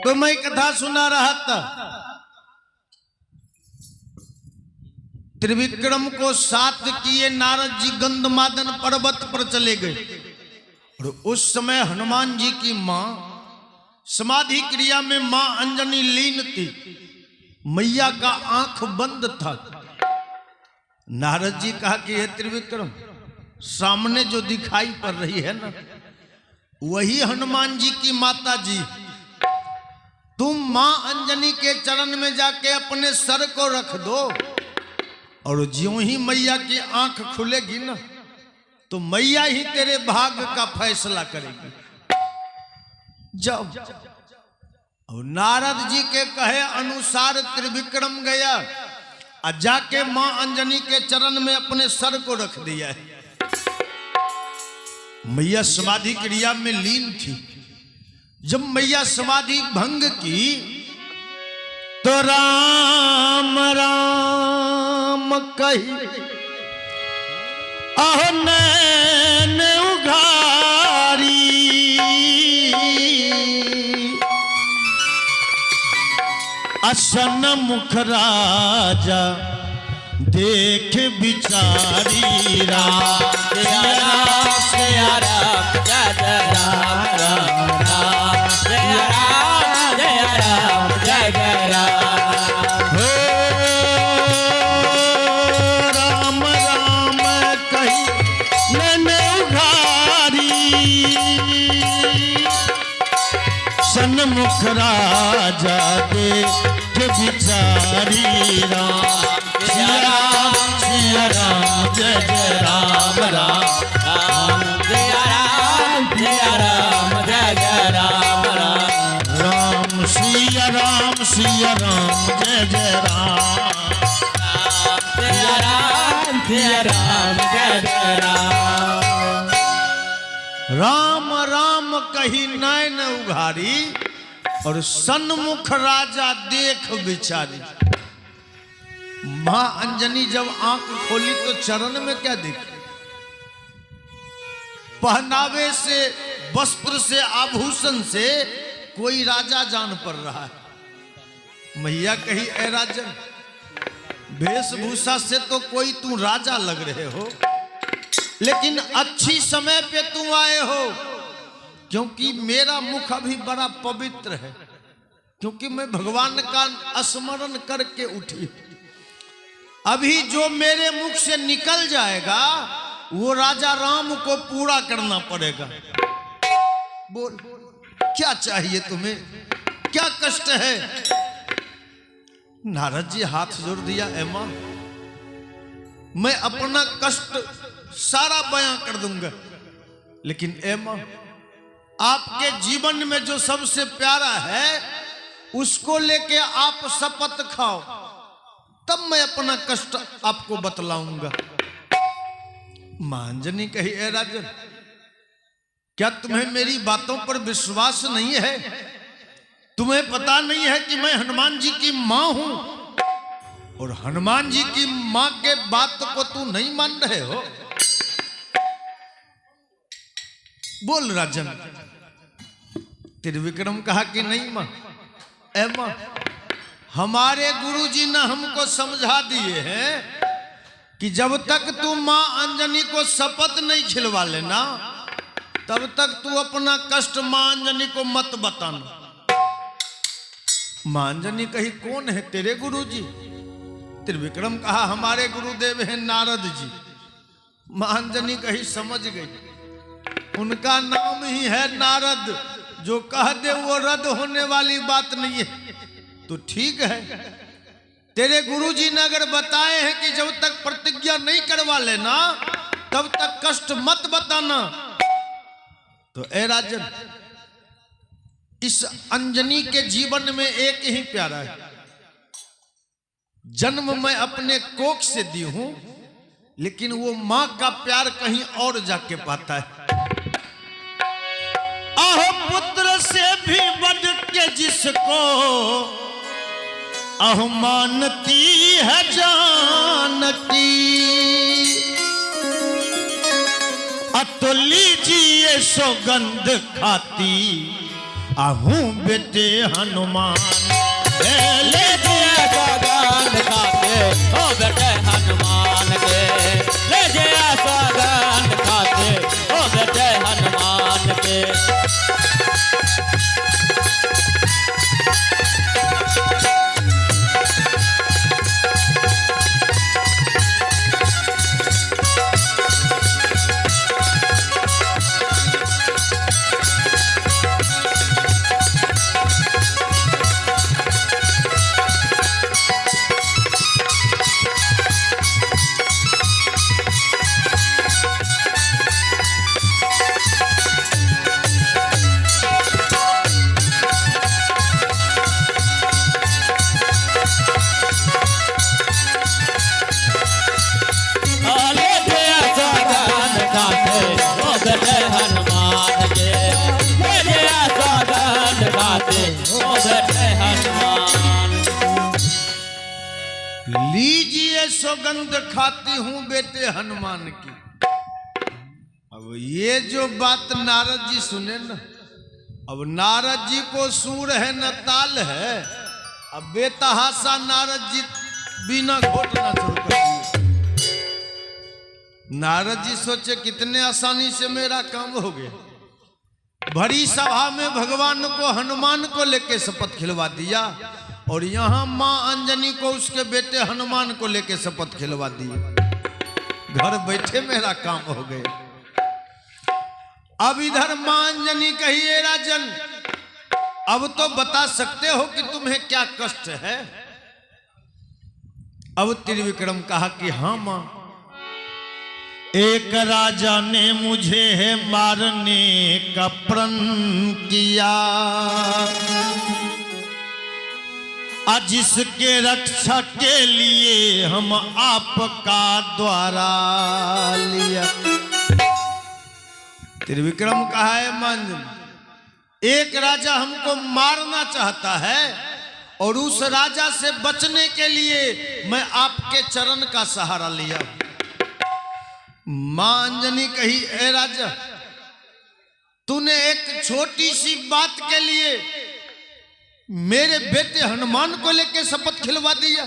तो मैं कथा सुना रहा था। त्रिविक्रम को साथ किए नारद जी गंधमादन पर्वत पर चले गए और उस समय हनुमान जी की मां समाधि क्रिया में मां अंजनी लीन थी। मैया का आंख बंद था। नारद जी कहा कि हे त्रिविक्रम, सामने जो दिखाई पड़ रही है ना, वही हनुमान जी की माता जी। तुम मां अंजनी के चरण में जाके अपने सर को रख दो और ज्यों ही मैया की आंख खुलेगी ना, तो मैया ही तेरे भाग्य का फैसला करेगी। जाओ। और नारद जी के कहे अनुसार त्रिविक्रम गया और जाके मां अंजनी के चरण में अपने सर को रख दिया है। मैया समाधि क्रिया में लीन थी। जब मैया समाधि भंग की तो राम राम कही आह नैन उघारी, असन मुख राजा देख बिचारी। राम जय राम जय राम राम राम जय राम जय राम। हो राम राम कही नैन उघारी, सन्मुख राजा देख बिचारी। राम जय राम जय जय राम राम राम जय राम जय राम राम। राम सिया राम जय जय राम। जय राम जय राम। राम राम कही नैन उघारी और सन्मुख राजा देख बिचारी। मां अंजनी जब आंख खोली तो चरण में क्या देखी? पहनावे से, वस्त्र से, आभूषण से कोई राजा जान पड़ रहा है। मैया कही ए राजन, वेशभूषा से तो कोई तू राजा लग रहे हो, लेकिन अच्छी समय पे तू आए हो, क्योंकि मेरा मुख अभी बड़ा पवित्र है, क्योंकि मैं भगवान का स्मरण करके उठी। अभी जो मेरे मुख से निकल जाएगा वो राजा राम को पूरा करना पड़ेगा। बोल, क्या चाहिए तुम्हें? क्या कष्ट है? नारद जी हाथ जोड़ दिया, ए मां, मैं अपना कष्ट सारा बयां कर दूंगा, लेकिन ए मां, आपके जीवन में जो सबसे प्यारा है उसको लेके आप शपथ खाओ, तब मैं अपना कष्ट आपको बतलाऊंगा। मां अंजनी कही ए राजन, क्या तुम्हें मेरी बातों पर विश्वास नहीं है? तुम्हें पता नहीं है कि मैं हनुमान जी की मां हूं, और हनुमान जी की मां के बात को तू नहीं मान रहे हो? बोल राजन। त्रिविक्रम कहा कि नहीं मां, ए मां, हमारे गुरुजी ने हमको समझा दिए हैं कि जब तक तू मां अंजनी को शपथ नहीं खिलवा लेना, तब तक तू अपना कष्ट मां अंजनी को मत बताना। मां अंजनी कही कौन है तेरे गुरुजी? त्रिविक्रम कहा हमारे गुरुदेव हैं नारद जी। मां अंजनी कही समझ गई, उनका नाम ही है नारद, जो कह दे वो रद्द होने वाली बात नहीं है। तो ठीक है, तेरे गुरुजी ने अगर बताए हैं कि जब तक प्रतिज्ञा नहीं करवा लेना तब तक कष्ट मत बताना, तो ए राजन, इस अंजनी के जीवन में एक ही प्यारा है। जन्म मैं अपने कोख से दी हूं, लेकिन वो मां का प्यार कहीं और जाके पाता है। आह पुत्र से भी बढ़ के जिसको आह मानती है जानकी, तो लीजिए सौगंध खाती आहूं बेटे हनुमान ले जया सौगंध खाते ओ बेटे हनुमान के, ले जया सौगंध खाते ओ बेटे हनुमान के। लीजिए सौगंध खाती हूं बेटे हनुमान की। अब ये जो बात नारद जी सुने ना, अब नारद जी को सूर है न ताल है। अब बेतहासा नारद जी बिना घोटना शुरू कर दिए। नारद जी सोचे कितने आसानी से मेरा काम हो गया। भरी सभा में भगवान को हनुमान को लेके शपथ खिलवा दिया और यहां मां अंजनी को उसके बेटे हनुमान को लेके शपथ खिलवा दी। घर बैठे मेरा काम हो गया। अब इधर मां अंजनी कहिए राजन, अब तो बता सकते हो कि तुम्हें क्या कष्ट है। अब त्रिविक्रम कहा कि हाँ मां, एक राजा ने मुझे है मारने का प्रण किया, जिसके रक्षा के लिए हम आपका द्वारा लिया। त्रिविक्रम कहा है मंजन, एक राजा हमको मारना चाहता है और उस राजा से बचने के लिए मैं आपके चरण का सहारा लिया। मां अंजनी कही, ए राजा, तूने एक छोटी सी बात के लिए मेरे बेटे हनुमान को लेकर शपथ खिलवा दिया।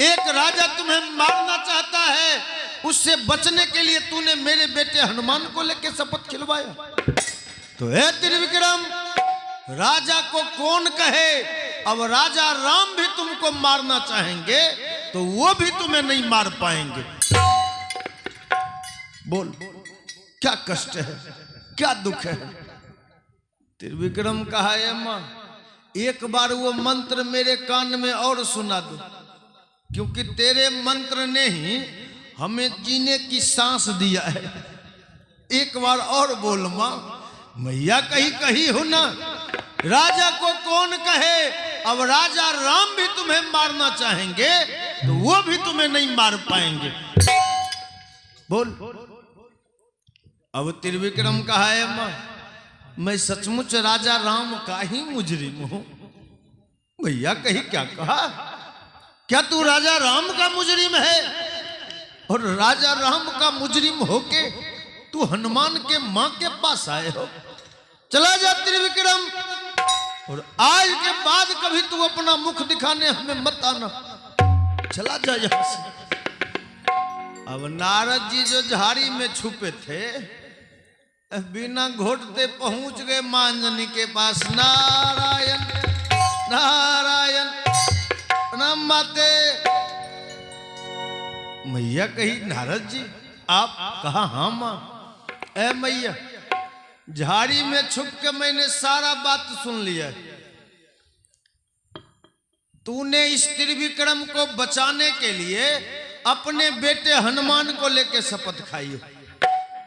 एक राजा तुम्हें मारना चाहता है, उससे बचने के लिए तूने मेरे बेटे हनुमान को लेकर शपथ खिलवाया। तो हे त्रिविक्रम, राजा को कौन कहे, अब राजा राम भी तुमको मारना चाहेंगे तो वो भी तुम्हें नहीं मार पाएंगे। बोल क्या कष्ट है, क्या दुख है। त्रिविक्रम कहा, मां एक बार वो मंत्र मेरे कान में और सुना दो, क्योंकि तेरे मंत्र ने ही हमें जीने की सांस दिया है। एक बार और बोल मां। मैया कही हो ना, राजा को कौन कहे, अब राजा राम भी तुम्हें मारना चाहेंगे तो वो भी तुम्हें नहीं मार पाएंगे। बोल। अब त्रिविक्रम कहा है, मां मैं सचमुच राजा राम का ही मुजरिम हूं। भैया कही क्या कहा, क्या तू राजा राम का मुजरिम है? और राजा राम का मुजरिम होके तू हनुमान के मां के पास आए हो? चला जा त्रिविक्रम, और आज के बाद कभी तू अपना मुख दिखाने हमें मत आना, चला जा यहां से। अब नारद जी जो झाड़ी में छुपे थे, बिना घोटते पहुंच गए मां अंजनी के पास। नारायण नारायण प्रणाम माते। मैया कही, नारद जी आप? कहा हाँ मां। ए मैया, झाड़ी में छुप के मैंने सारा बात सुन लिया। तूने इस त्रिविक्रम को बचाने के लिए अपने बेटे हनुमान को लेकर शपथ खाई,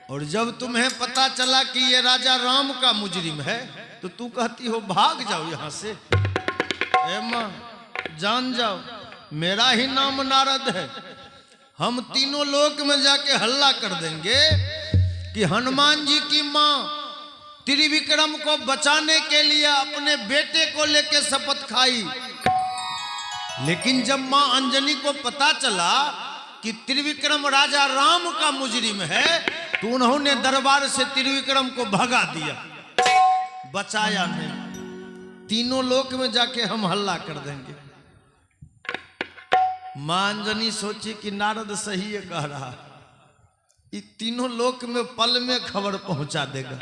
और जब तुम्हें पता चला कि ये राजा राम का मुजरिम है तो तू कहती हो भाग जाओ यहां से। ए मां, जान जाओ मेरा ही नाम नारद है। हम तीनों लोक में जाके हल्ला कर देंगे कि हनुमान जी की मां त्रिविक्रम को बचाने के लिए अपने बेटे को लेकर शपथ खाई। लेकिन जब मां अंजनी को पता चला कि त्रिविक्रम राजा राम का मुजरिम है तो उन्होंने दरबार से त्रिविक्रम को भगा दिया। बचाया नहीं, तीनों लोक में जाके हम हल्ला कर देंगे। मां अंजनी सोची कि नारद सही है कह रहा, ये तीनों लोक में पल में खबर पहुंचा देगा।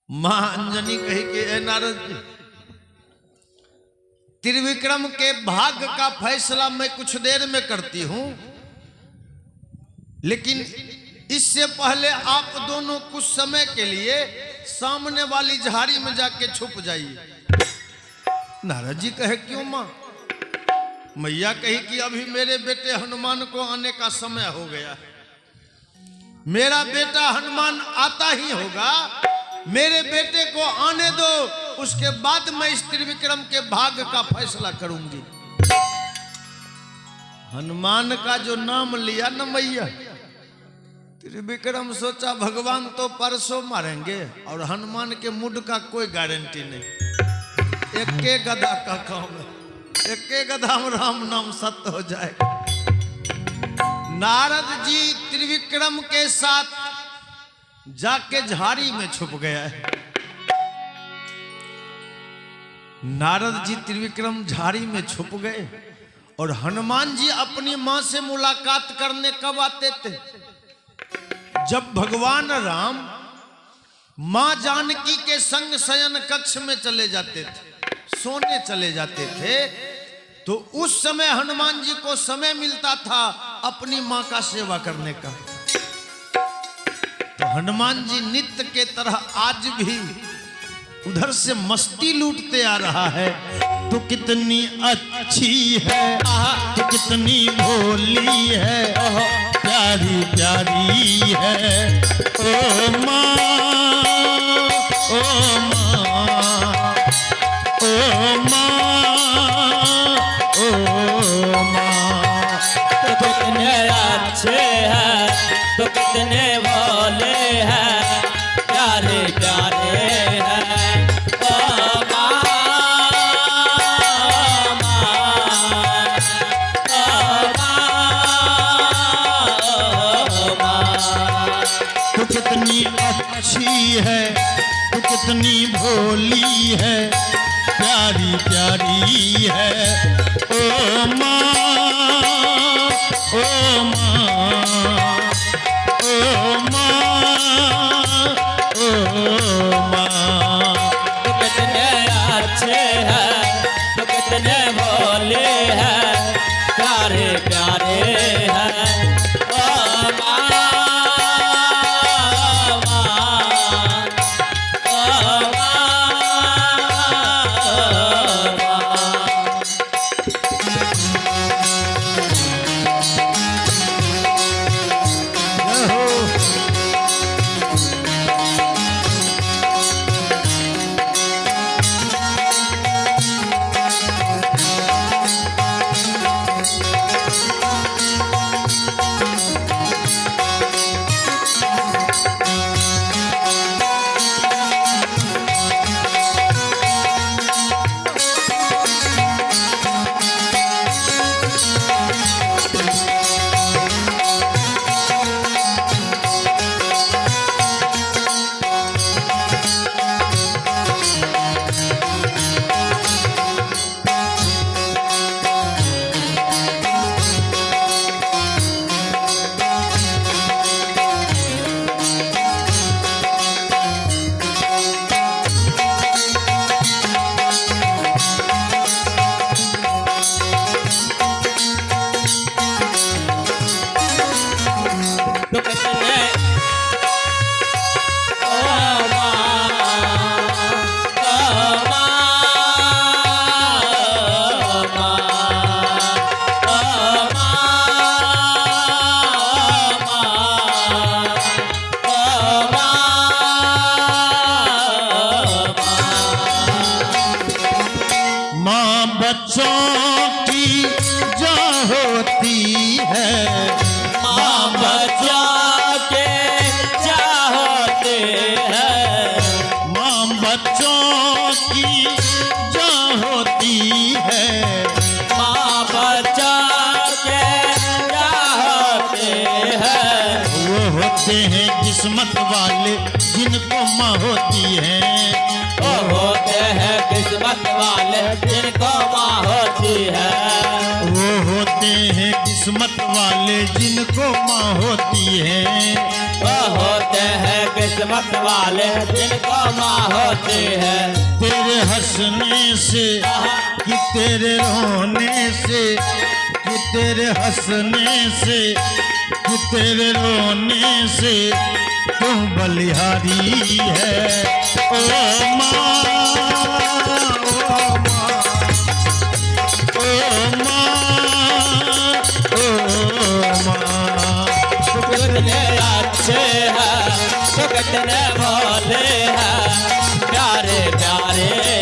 मां अंजनी कही कि ए नारद जी, त्रिविक्रम के भाग्य का फैसला मैं कुछ देर में करती हूं, लेकिन इससे पहले आप दोनों कुछ समय के लिए सामने वाली झाड़ी में जाके छुप जाइए। नारद जी कहे क्यों मां? मैया कही कि अभी मेरे बेटे हनुमान को आने का समय हो गया है, मेरा बेटा हनुमान आता ही होगा, मेरे बेटे को आने दो, उसके बाद मैं इस त्रिविक्रम के भाग्य का फैसला करूंगी। हनुमान का जो नाम लिया न मैया, त्रिविक्रम सोचा भगवान तो परसों मारेंगे और हनुमान के मूड का कोई गारंटी नहीं। एक गधा का काम है, एक गधा में राम नाम सत्य हो जाएगा। नारद जी त्रिविक्रम के साथ जाके झाड़ी में छुप गया है। नारद जी त्रिविक्रम झाड़ी में छुप गए और हनुमान जी अपनी मां से मुलाकात करने कब आते थे? जब भगवान राम मां जानकी के संग शयन कक्ष में चले जाते थे, सोने चले जाते थे, तो उस समय हनुमान जी को समय मिलता था अपनी मां का सेवा करने का। तो हनुमान जी नित्य के तरह आज भी उधर से मस्ती लूटते आ रहा है। तो कितनी अच्छी है, तो कितनी भोली है, प्यारी प्यारी है, ओ माँ, ओ माँ, ओ माँ, ओ माँ। तो कितने अच्छे हैं, तो कितने भोले हैं, प्यारे प्यारे हैं, ओ माँ, तो कितनी अच्छी है, तो कितनी भोली है, प्यारी प्यारी है, ओ माँ, ओ माँ, ओ माँ, ओ माँ। तो कितने अच्छे हैं, तो कितने भोले हैं, प्यारे प्यारे हैं, ओ माँ, तो कितने माँ बच्चों की जो होती है, माँ बचा के चाहते हैं, माँ बच्चों की जो होती है, माँ बचा के चाहते हैं, वो होते हैं किस्मत वाले जिनको माँ होती है। वो होते हैं किस्मत वाले जिनको माँ होती है। वो होते हैं किस्मत वाले जिनको माँ होती है। वो होते हैं किस्मत वाले जिनको माँ होती है। तेरे हंसने से कि तेरे रोने से, कि तेरे हंसने से कि तेरे रोने से तू बलिहारी है। ओ माँ, ओ माँ, ओ माँ, ओ माँ। तो कितने अच्छे हैं, तो कितने भोले हैं, प्यारे प्यारे